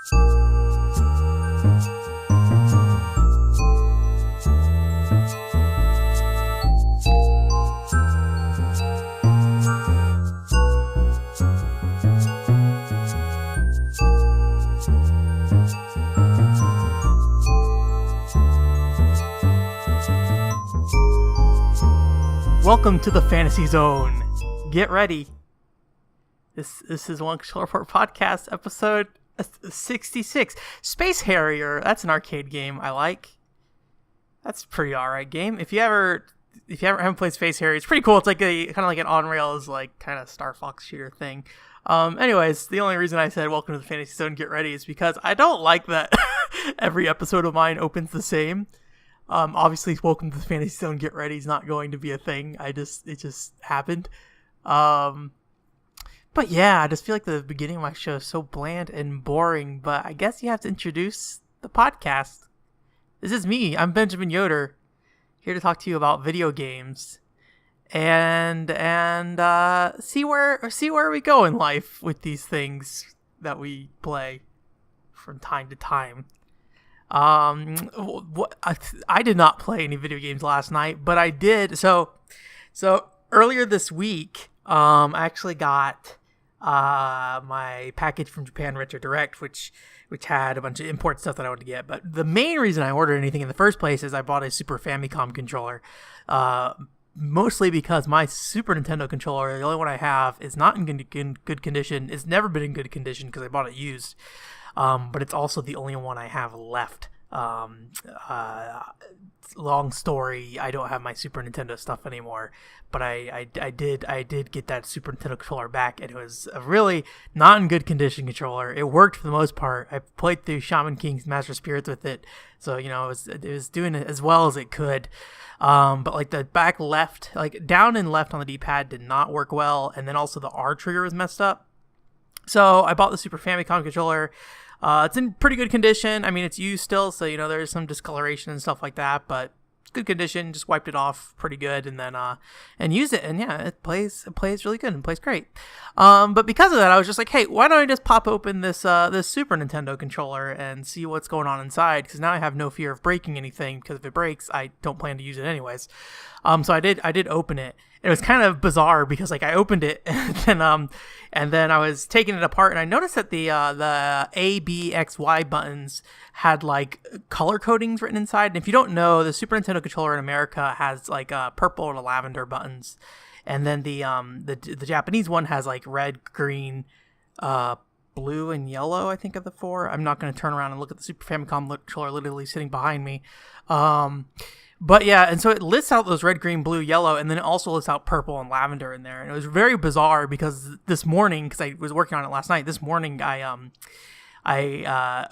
Welcome to the Fantasy Zone. Get ready. This is One Controller Report Podcast, episode 66. Space Harrier. That's an arcade game I like. That's a pretty alright game. If you haven't played Space Harrier, it's pretty cool. It's like a kind of like an on rails like kind of Star Fox shooter thing. Anyways, the only reason I said welcome to the Fantasy Zone, get ready, is because I don't like that every episode of mine opens the same. Obviously, welcome to the Fantasy Zone, get ready is not going to be a thing. It just happened. But yeah, I just feel like the beginning of my show is so bland and boring, but I guess you have to introduce the podcast. This is me. I'm Benjamin Yoder, here to talk to you about video games and see where we go in life with these things that we play from time to time. I did not play any video games last night, but I did. So earlier this week, I actually got my package from Japan Retro Direct, which had a bunch of import stuff that I wanted to get. But the main reason I ordered anything in the first place is I bought a Super Famicom controller. Mostly because my Super Nintendo controller, the only one I have, is not in good condition. It's never been in good condition because I bought it used. But it's also the only one I have left. Long story, I don't have my Super Nintendo stuff anymore, but I did get that Super Nintendo controller back, and it was a really not in good condition controller. It worked for the most part. I played through Shaman King's Master Spirits with it, so it was doing it as well as it could. But like the back left, like down and left on the D-pad did not work well, and then also the R trigger was messed up. So I bought the Super Famicom controller. It's in pretty good condition. I mean, it's used still, so there's some discoloration and stuff like that, but it's good condition. Just wiped it off pretty good, and then and used it, and yeah, it plays really good and plays great. But because of that, I was just like, hey, why don't I just pop open this Super Nintendo controller and see what's going on inside? Because now I have no fear of breaking anything. Because if it breaks, I don't plan to use it anyways. So I did open it. It was kind of bizarre because like I opened it and then I was taking it apart, and I noticed that the A, B, X, Y buttons had like color codings written inside. And if you don't know, the Super Nintendo controller in America has like purple and lavender buttons, and then the Japanese one has like red, green, blue, and yellow. I think of the four. I'm not going to turn around and look at the Super Famicom controller literally sitting behind me. But yeah, and so it lists out those red, green, blue, yellow, and then it also lists out purple and lavender in there. And it was very bizarre because this morning, because I was working on it last night, this morning I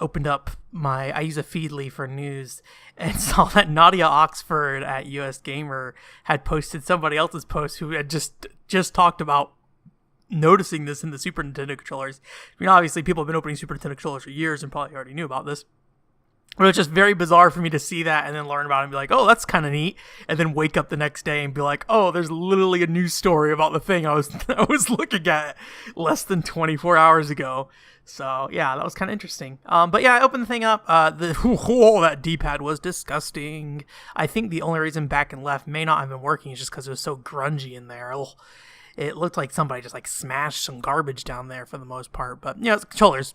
opened up I use a Feedly for news and saw that Nadia Oxford at US Gamer had posted somebody else's post who had just talked about noticing this in the Super Nintendo controllers. I mean, obviously people have been opening Super Nintendo controllers for years and probably already knew about this. But it's just very bizarre for me to see that and then learn about it and be like, oh, that's kind of neat. And then wake up the next day and be like, oh, there's literally a news story about the thing I was looking at less than 24 hours ago. So yeah, that was kind of interesting. But yeah, I opened the thing up. That D-pad was disgusting. I think the only reason back and left may not have been working is just because it was so grungy in there. It looked like somebody just like smashed some garbage down there for the most part. But it's controllers.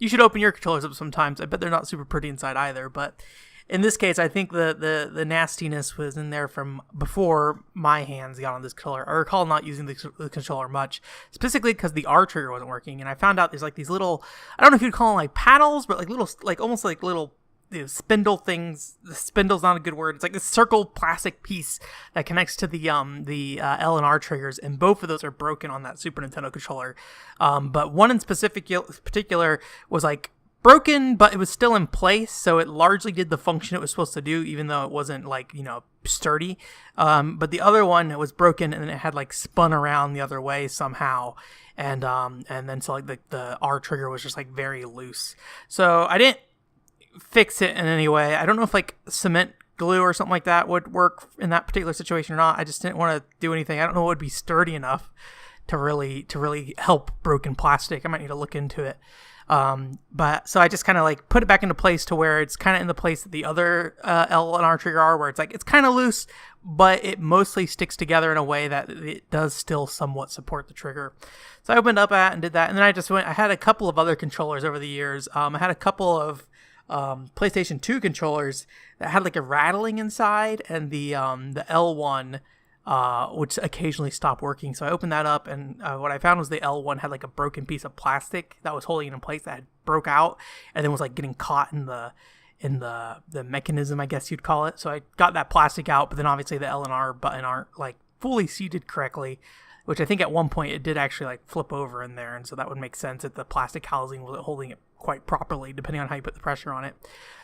You should open your controllers up sometimes. I bet they're not super pretty inside either. But in this case, I think the nastiness was in there from before my hands got on this controller. I recall not using the controller much, specifically because the R trigger wasn't working. And I found out there's like these little, I don't know if you'd call them like paddles, but like little, like almost like little spindle things. The spindle's not a good word. It's like this circle plastic piece that connects to the L and R triggers, and both of those are broken on that Super Nintendo controller. But one in particular was like broken, but it was still in place, so it largely did the function it was supposed to do, even though it wasn't like sturdy. But the other one was broken, and it had like spun around the other way somehow. And then so like the R trigger was just like very loose. So I didn't fix it in any way. I don't know if like cement glue or something like that would work in that particular situation or not. I just didn't want to do anything. I don't know what would be sturdy enough to really help broken plastic. I might need to look into it. But so I just kind of like put it back into place to where it's kind of in the place that the other L and R trigger are, where it's like it's kind of loose, but it mostly sticks together in a way that it does still somewhat support the trigger. So I opened up and did that, and then I had a couple of other controllers over the years. I had a couple of PlayStation 2 controllers that had like a rattling inside, and the L1 which occasionally stopped working. So I opened that up, and what I found was the L1 had like a broken piece of plastic that was holding it in place that had broke out, and then was like getting caught in the mechanism, I guess you'd call it. So I got that plastic out, but then obviously the L and R button aren't like fully seated correctly, which I think at one point it did actually like flip over in there, and so that would make sense that the plastic housing wasn't holding it quite properly, depending on how you put the pressure on it.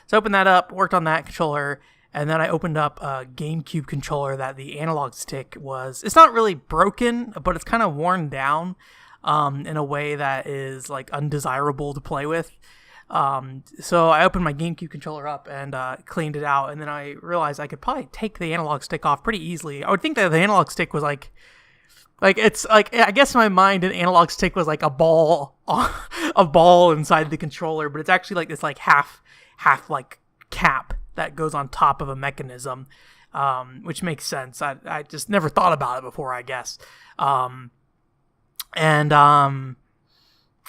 So I opened that up, worked on that controller, and then I opened up a GameCube controller that the analog stick it's not really broken, but it's kind of worn down in a way that is like undesirable to play with. So I opened my GameCube controller up and cleaned it out, and then I realized I could probably take the analog stick off pretty easily. I would think that the analog stick was like it's like, I guess in my mind an analog stick was like a ball inside the controller, but it's actually like this like half like cap that goes on top of a mechanism, which makes sense. I just never thought about it before, I guess.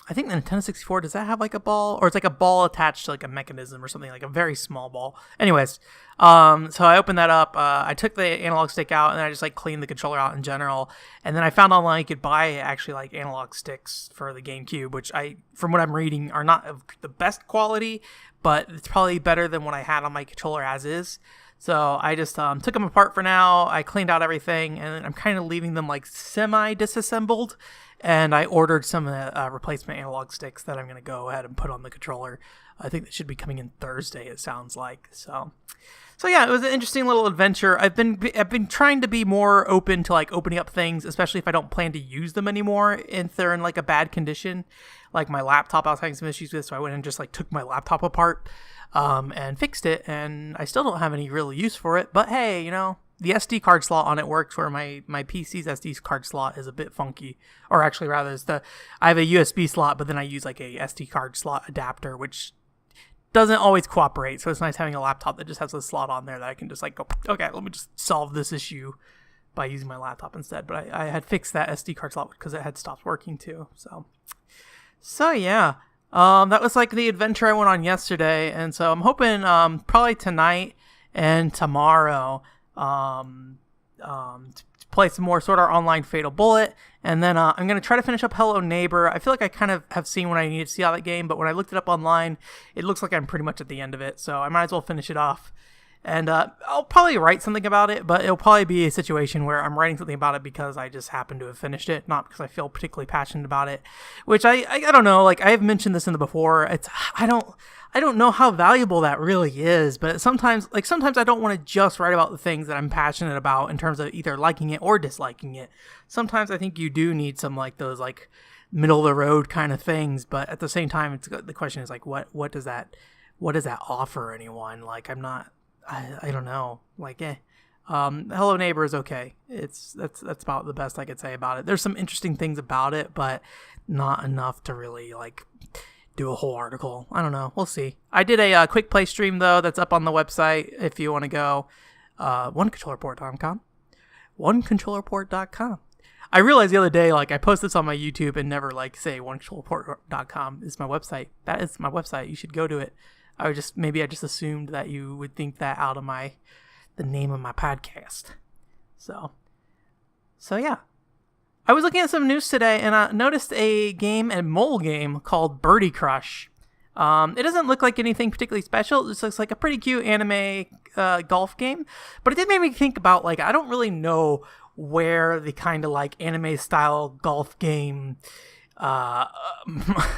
I think the Nintendo 64, does that have like a ball? Or it's like a ball attached to like a mechanism or something, like a very small ball. Anyways, so I opened that up. I took the analog stick out, and then I just like cleaned the controller out in general. And then I found online you could buy actually like analog sticks for the GameCube, which from what I'm reading, are not of the best quality, but it's probably better than what I had on my controller as is. So I just took them apart for now. I cleaned out everything, and I'm kind of leaving them like semi-disassembled. And I ordered some replacement analog sticks that I'm going to go ahead and put on the controller. I think they should be coming in Thursday, it sounds like. So yeah, it was an interesting little adventure. I've been trying to be more open to like opening up things, especially if I don't plan to use them anymore, if they're in like a bad condition. Like my laptop, I was having some issues with, so I went and just like took my laptop apart and fixed it, and I still don't have any real use for it. But hey, the SD card slot on it works, where my PC's SD card slot is a bit funky. Or actually, rather, I have a USB slot, but then I use like a SD card slot adapter, which doesn't always cooperate. So it's nice having a laptop that just has a slot on there that I can just like go, okay, let me just solve this issue by using my laptop instead. But I had fixed that SD card slot because it had stopped working too. So yeah, that was like the adventure I went on yesterday. And so I'm hoping probably tonight and tomorrow to play some more Sword Art Online Fatal Bullet, and then I'm going to try to finish up Hello Neighbor. I feel like I kind of have seen what I need to see out of that game, but when I looked it up online, it looks like I'm pretty much at the end of it, so I might as well finish it off. And I'll probably write something about it, but it'll probably be a situation where I'm writing something about it because I just happen to have finished it, not because I feel particularly passionate about it, which I don't know, like I have mentioned this in the before, I don't know how valuable that really is, but sometimes I don't want to just write about the things that I'm passionate about in terms of either liking it or disliking it. Sometimes I think you do need some like those like middle of the road kind of things, but at the same time, the question is like, what does that offer anyone? Like I don't know, like Hello Neighbor is okay. That's about the best I could say about it. There's some interesting things about it, but not enough to really like do a whole article. I don't know. We'll see. I did a quick play stream though. That's up on the website if you want to go. OneControllerPort.com. OneControllerPort.com. I realized the other day, like I post this on my YouTube and never like say OneControllerPort.com is my website. That is my website. You should go to it. I just assumed that you would think that out of the name of my podcast. So yeah. I was looking at some news today, and I noticed a mobile game called Birdie Crush. It doesn't look like anything particularly special. It just looks like a pretty cute anime golf game. But it did make me think about, like, I don't really know where the kind of, like, anime-style golf game, I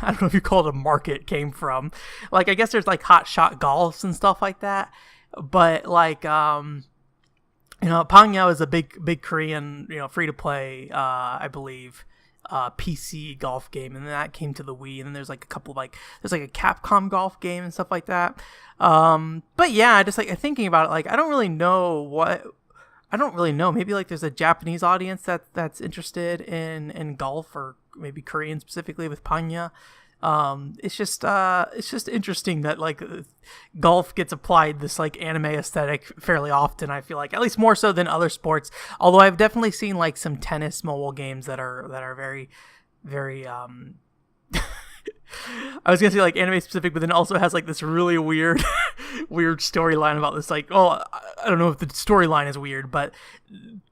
don't know if you call it a market, came from. Like, I guess there's, like, Hot Shot Golfs and stuff like that. But, like, Pangyo is a big Korean, free-to-play, I believe, PC golf game, and then that came to the Wii, and then there's like a couple of there's like a Capcom golf game and stuff like that. But yeah, just like thinking about it, like I don't really know. Maybe like there's a Japanese audience that's interested in golf, or maybe Korean specifically with Pangyo. It's just interesting that like golf gets applied this like anime aesthetic fairly often. I feel like, at least more so than other sports. Although I've definitely seen like some tennis mobile games that are very, very I was gonna say like anime specific, but then also has like this really weird, weird storyline about this. Like, oh, I don't know if the storyline is weird, but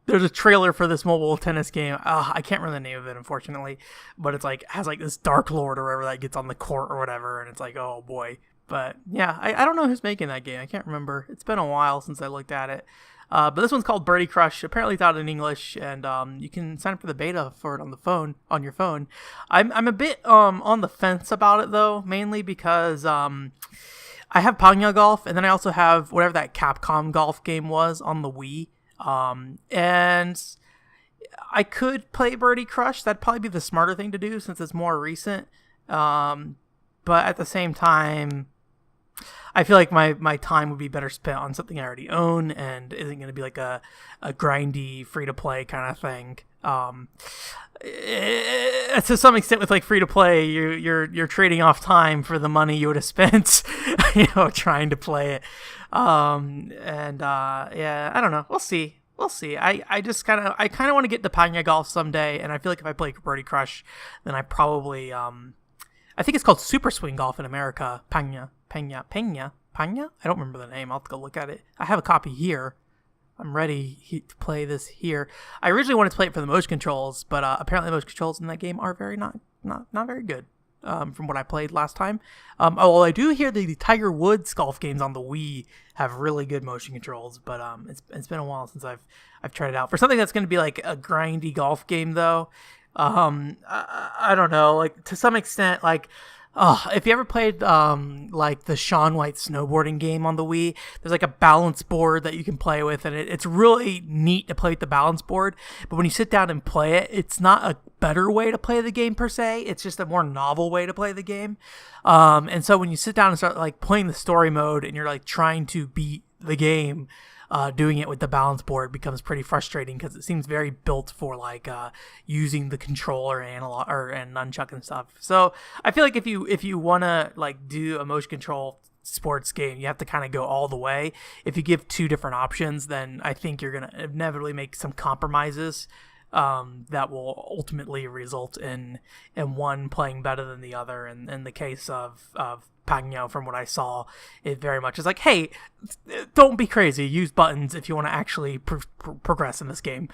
there's a trailer for this mobile tennis game. I can't remember the name of it, unfortunately, but it's like has like this Dark Lord or whatever that gets on the court or whatever, and it's like, oh boy. But yeah, I don't know who's making that game. I can't remember. It's been a while since I looked at it. But this one's called Birdie Crush. Apparently, it's out in English, and you can sign up for the beta for it on your phone. I'm a bit on the fence about it though, mainly because I have Pagna Golf, and then I also have whatever that Capcom golf game was on the Wii. And I could play Birdie Crush. That'd probably be the smarter thing to do since it's more recent. But at the same time, I feel like my time would be better spent on something I already own and isn't going to be like a grindy free-to-play kind of thing. To some extent with like free-to-play, you're trading off time for the money you would have spent, trying to play it. Yeah, I don't know. We'll see. I kind of want to get to Pagna Golf someday, and I feel like if I play Birdie Crush, then I probably, I think it's called Super Swing Golf in America. Pagna? I don't remember the name. I'll have to go look at it. I have a copy here. I'm ready to play this here. I originally wanted to play it for the motion controls, but apparently the motion controls in that game are very not very good. From what I played last time. I do hear the Tiger Woods golf games on the Wii have really good motion controls, but it's been a while since I've tried it out. For something that's going to be like a grindy golf game, though, I don't know. Like to some extent, like. If you ever played like the Shaun White snowboarding game on the Wii, there's like a balance board that you can play with, and it's really neat to play with the balance board. But when you sit down and play it, it's not a better way to play the game per se. It's just a more novel way to play the game. And so when you sit down and start like playing the story mode, and you're like trying to beat the game, doing it with the balance board becomes pretty frustrating because it seems very built for like using the controller and nunchuck and stuff. So I feel like if you want to like do a motion control sports game, you have to kind of go all the way. If you give two different options, then I think you're gonna inevitably make some compromises that will ultimately result in one playing better than the other. And in the case of Pagno, from what I saw, it very much is like, hey, don't be crazy. Use buttons if you want to actually progress in this game.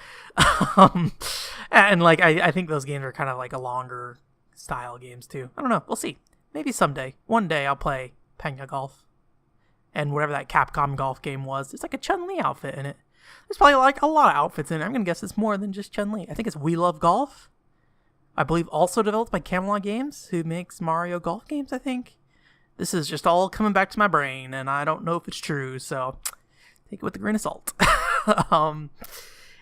And like, I think those games are kind of like a longer style games too. I don't know. We'll see. Maybe someday. One day I'll play Pagna Golf. And whatever that Capcom golf game was, it's like a Chun-Li outfit in it. There's probably like a lot of outfits in it. I'm going to guess it's more than just Chun-Li. I think it's We Love Golf. I believe also developed by Camelot Games, who makes Mario golf games, I think. This is just all coming back to my brain, and I don't know if it's true, so take it with a grain of salt. And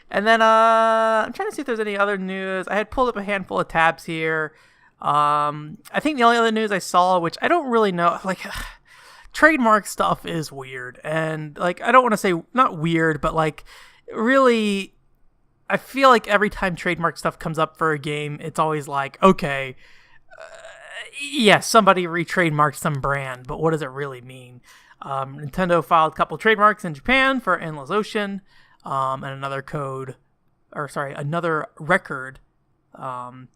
then I'm trying to see if there's any other news. I had pulled up a handful of tabs here. I think the only other news I saw, which I don't really know, like, trademark stuff is weird. And, like, I don't want to say, not weird, but, like, really, I feel like every time trademark stuff comes up for a game, it's always like, okay, yes, somebody re-trademarked some brand, but what does it really mean? Nintendo filed a couple trademarks in Japan for Endless Ocean, and another record. And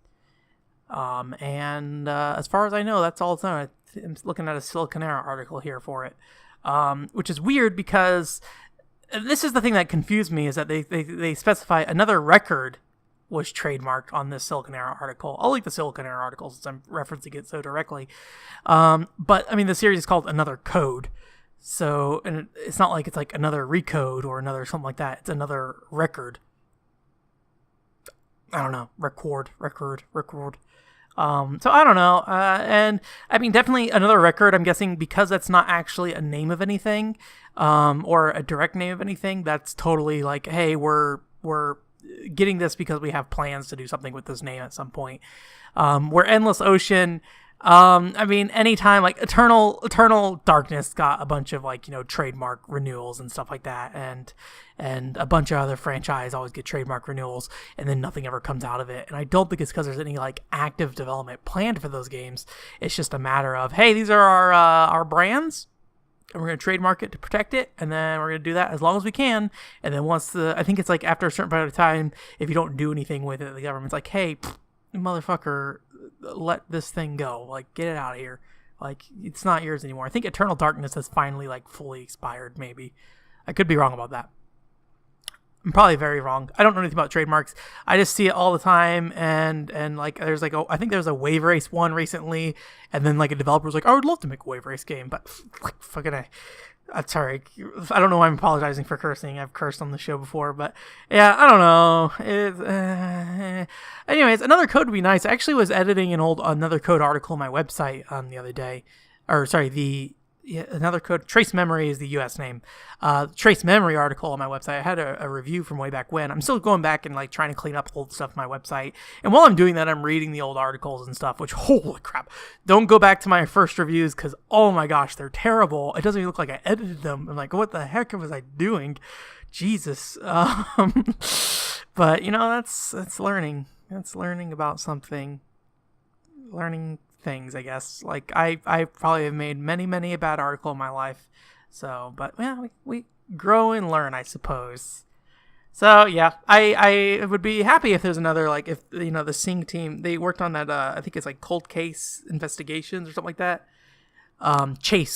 as far as I know, that's all it's on. I'm looking at a Siliconera article here for it, which is weird because this is the thing that confused me, is that they specify another record was trademarked on this Siliconera article. I'll link the Siliconera article since I'm referencing it so directly. But I mean, the series is called Another Code. So, and it's not like it's like another recode or another something like that. It's another record. I don't know. Record. So I don't know. And I mean, definitely another record. I'm guessing because that's not actually a name of anything, or a direct name of anything. That's totally like, hey, we're getting this because we have plans to do something with this name at some point. Where Endless Ocean, I mean, anytime like Eternal Darkness got a bunch of like, trademark renewals and stuff like that, and a bunch of other franchise always get trademark renewals, and then nothing ever comes out of it. And I don't think it's because there's any like active development planned for those games. It's just a matter of, hey, these are our brands, and we're going to trademark it to protect it, and then we're going to do that as long as we can. And then I think it's like after a certain period of time, if you don't do anything with it, the government's like, hey, motherfucker, let this thing go. Like, get it out of here. Like, it's not yours anymore. I think Eternal Darkness has finally like fully expired, maybe. I could be wrong about that. I'm probably very wrong. I don't know anything about trademarks. I just see it all the time, and like there's like I think there's a Wave Race one recently, and then like a developer was like, I would love to make a Wave Race game, but like fucking I'm sorry. I don't know why I'm apologizing for cursing. I've cursed on the show before, but yeah, I don't know. Anyways, another code would be nice. I actually was editing another code article on my website the other day, or sorry, another code. Trace Memory is the U.S. name. Trace Memory article on my website. I had a review from way back when. I'm still going back and like trying to clean up old stuff on my website. And while I'm doing that, I'm reading the old articles and stuff. Which, holy crap! Don't go back to my first reviews because oh my gosh, they're terrible. It doesn't even look like I edited them. I'm like, what the heck was I doing? Jesus. But that's learning. That's learning about something. Learning things, I guess. Like I probably have made many a bad article in my life, but yeah, we grow and learn, I suppose. So yeah, I would be happy if there's another, like, if the Sing team, they worked on that I think it's like Cold Case Investigations or something like that.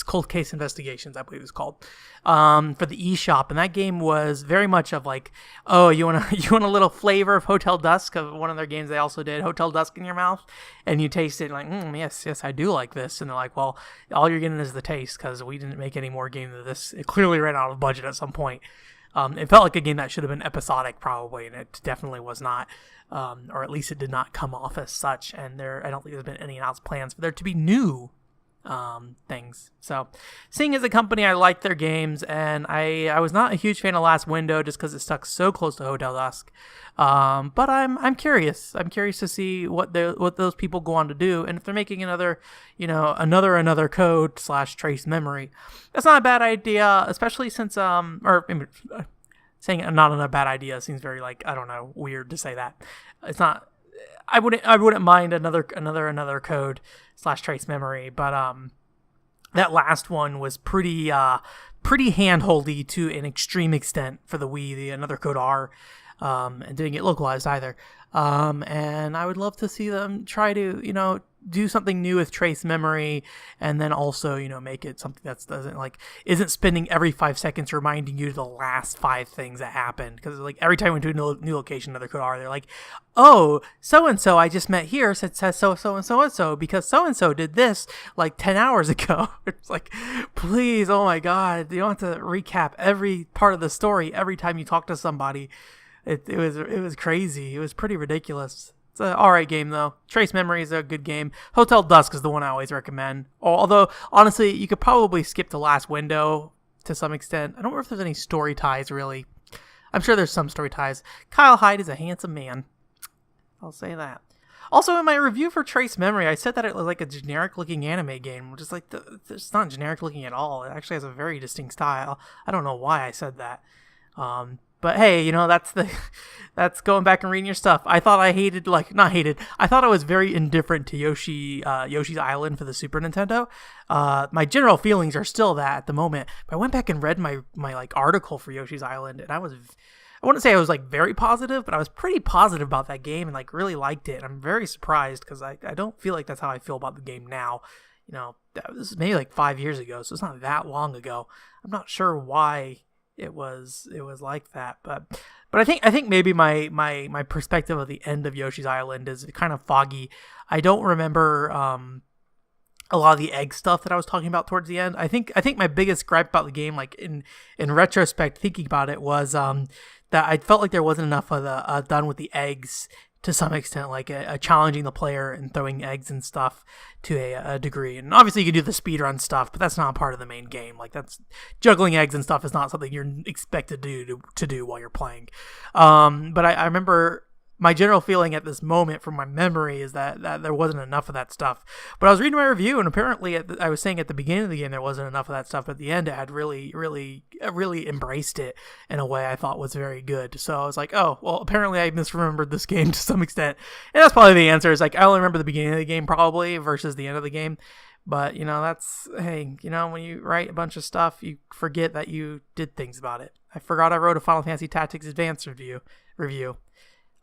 Cold Case Investigations, I believe it's called, for the eShop, and that game was very much of like, oh, you want a little flavor of Hotel Dusk, of one of their games they also did, Hotel Dusk, in your mouth, and you taste it like, yes, I do like this, and they're like, well, all you're getting is the taste, because we didn't make any more games of this. It clearly ran out of budget at some point. It felt like a game that should have been episodic, probably, and it definitely was not, or at least it did not come off as such, and I don't think there's been any announced plans for there to be new things. So Sing is a company, I like their games, and I was not a huge fan of Last Window just because it stuck so close to Hotel Dusk, but I'm curious to see what those people go on to do, and if they're making another code / Trace Memory, that's not a bad idea, especially since saying not a bad idea seems very, like, I don't know, weird to say that. It's not. I wouldn't mind another code / Trace Memory, but that last one was pretty handholdy to an extreme extent for the Wii. The Another Code R, and didn't get localized either. And I would love to see them try to do something new with Trace Memory, and then also make it something that isn't spending every 5 seconds reminding you the last 5 things that happened, because like every time we do a new location, Another Code R, they're like, oh, so and so I just met here says so and so because so and so did this like 10 hours ago. It's like, please, oh my god, you don't have to recap every part of the story every time you talk to somebody. It was crazy. It was pretty ridiculous. It's an alright game, though. Trace Memory is a good game. Hotel Dusk is the one I always recommend. Although, honestly, you could probably skip the Last Window to some extent. I don't know if there's any story ties, really. I'm sure there's some story ties. Kyle Hyde is a handsome man. I'll say that. Also, in my review for Trace Memory, I said that it was like a generic-looking anime game, which is like, it's not generic-looking at all. It actually has a very distinct style. I don't know why I said that. But hey, that's going back and reading your stuff. I thought I thought I was very indifferent to Yoshi's Island for the Super Nintendo. My general feelings are still that at the moment. But I went back and read my like article for Yoshi's Island, and I wouldn't say I was like very positive, but I was pretty positive about that game and like really liked it. And I'm very surprised because I don't feel like that's how I feel about the game now. That was maybe like 5 years ago, so it's not that long ago. I'm not sure why it was like that, but I think maybe my perspective of the end of Yoshi's Island is kind of foggy. I don't remember a lot of the egg stuff that I was talking about towards the end. I think my biggest gripe about the game, like in retrospect, thinking about it, was that I felt like there wasn't enough of the done with the eggs to some extent, like challenging the player and throwing eggs and stuff to a degree. And obviously you can do the speedrun stuff, but that's not part of the main game. Like, that's juggling eggs and stuff is not something you're expected to do while you're playing. But I remember my general feeling at this moment from my memory is that there wasn't enough of that stuff. But I was reading my review, and apparently I was saying at the beginning of the game there wasn't enough of that stuff. At the end, it had really embraced it in a way I thought was very good. So I was like, oh, well, apparently I misremembered this game to some extent. And that's probably the answer. Is like, I only remember the beginning of the game probably versus the end of the game. But, that's, hey, when you write a bunch of stuff, you forget that you did things about it. I forgot I wrote a Final Fantasy Tactics Advanced review.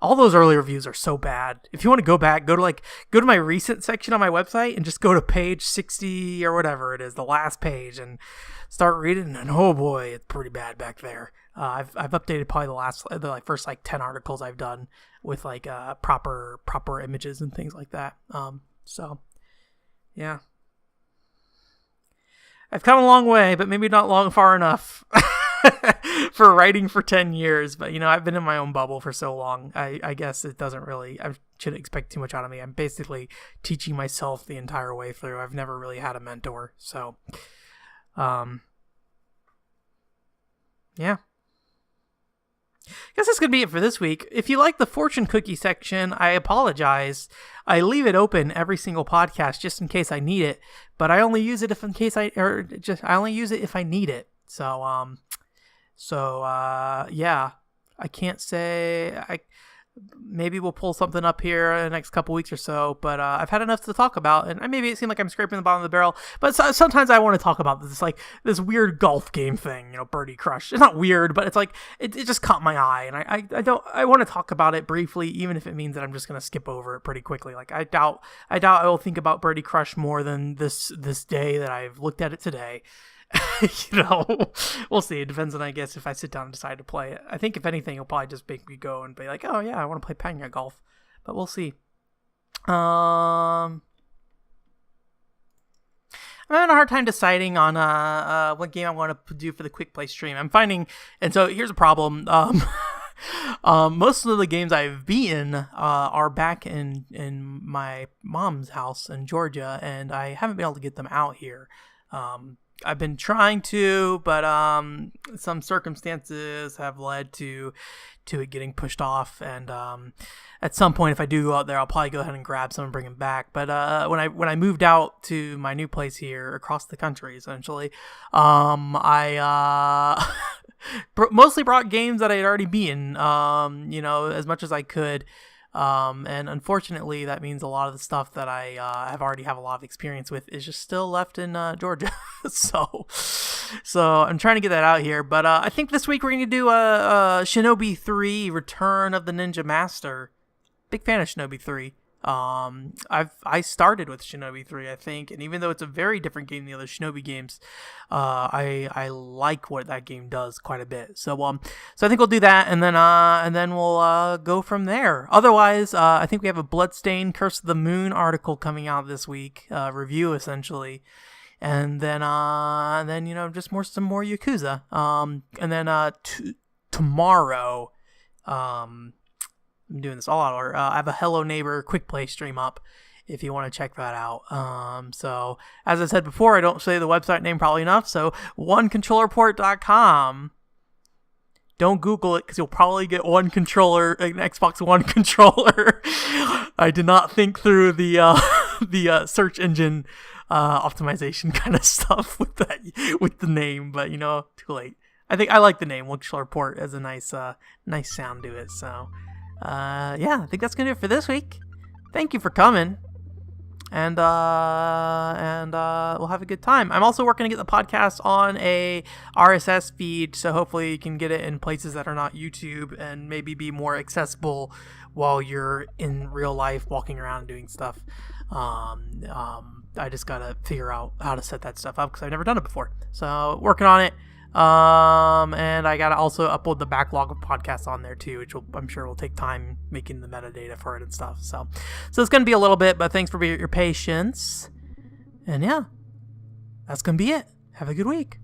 All those early reviews are so bad. If you want to go back, go to my recent section on my website and just go to page 60 or whatever it is, the last page, and start reading. And oh boy, it's pretty bad back there. I've updated probably the first 10 articles I've done with proper images and things like that. So yeah, I've come a long way, but maybe not far enough. For writing for 10 years, but I've been in my own bubble for so long. I guess it doesn't really, I shouldn't expect too much out of me. I'm basically teaching myself the entire way through. I've never really had a mentor. So, yeah. I guess that's going to be it for this week. If you like the fortune cookie section, I apologize. I leave it open every single podcast just in case I need it, but I only use it if I need it. So, yeah, I can't say, maybe we'll pull something up here in the next couple weeks or so, but, I've had enough to talk about, and maybe it seemed like I'm scraping the bottom of the barrel, but sometimes I want to talk about this weird golf game thing, Birdie Crush. It's not weird, but it's it just caught my eye, and I want to talk about it briefly, even if it means that I'm just going to skip over it pretty quickly. I doubt I will think about Birdie Crush more than this day that I've looked at it today. We'll see. It depends on, I guess, if I sit down and decide to play it. I think if anything, it'll probably just make me go and be like, oh yeah, I want to play Panga Golf, but we'll see. I'm having a hard time deciding on what game I want to do for the quick play stream. I'm finding, and so here's a problem. Most of the games I've beaten are back in my mom's house in Georgia, and I haven't been able to get them out here. I've been trying to, but some circumstances have led to it getting pushed off. And at some point, if I do go out there, I'll probably go ahead and grab some and bring them back. But when I moved out to my new place here across the country, essentially, I mostly brought games that I had already beaten, as much as I could. And unfortunately, that means a lot of the stuff that I have a lot of experience with is just still left in Georgia. so I'm trying to get that out here. But I think this week we're going to do Shinobi 3 Return of the Ninja Master. Big fan of Shinobi 3. I started with Shinobi 3, I think, and even though it's a very different game than the other Shinobi games, I like what that game does quite a bit. So I think we'll do that, and then we'll go from there. Otherwise, I think we have a Bloodstained Curse of the Moon article coming out this week, review essentially, and then just some more Yakuza. And then tomorrow, I'm doing this all out order. I have a Hello Neighbor quick play stream up if you want to check that out. So as I said before, I don't say the website name probably enough. So onecontrollerport.com. Don't Google it because you'll probably get an Xbox One controller. I did not think through the search engine optimization kind of stuff with the name, but too late. I think I like the name. One Controller Port has a nice sound to it. So. Yeah, I think that's gonna do it for this week. Thank you for coming, and we'll have a good time. I'm also working to get the podcast on a RSS feed, so hopefully you can get it in places that are not YouTube and maybe be more accessible while you're in real life walking around and doing stuff. I just gotta figure out how to set that stuff up because I've never done it before. So working on it. And I gotta also upload the backlog of podcasts on there too, which I'm sure will take time making the metadata for it and stuff. So it's gonna be a little bit, but thanks for your patience. And yeah, that's gonna be it. Have a good week.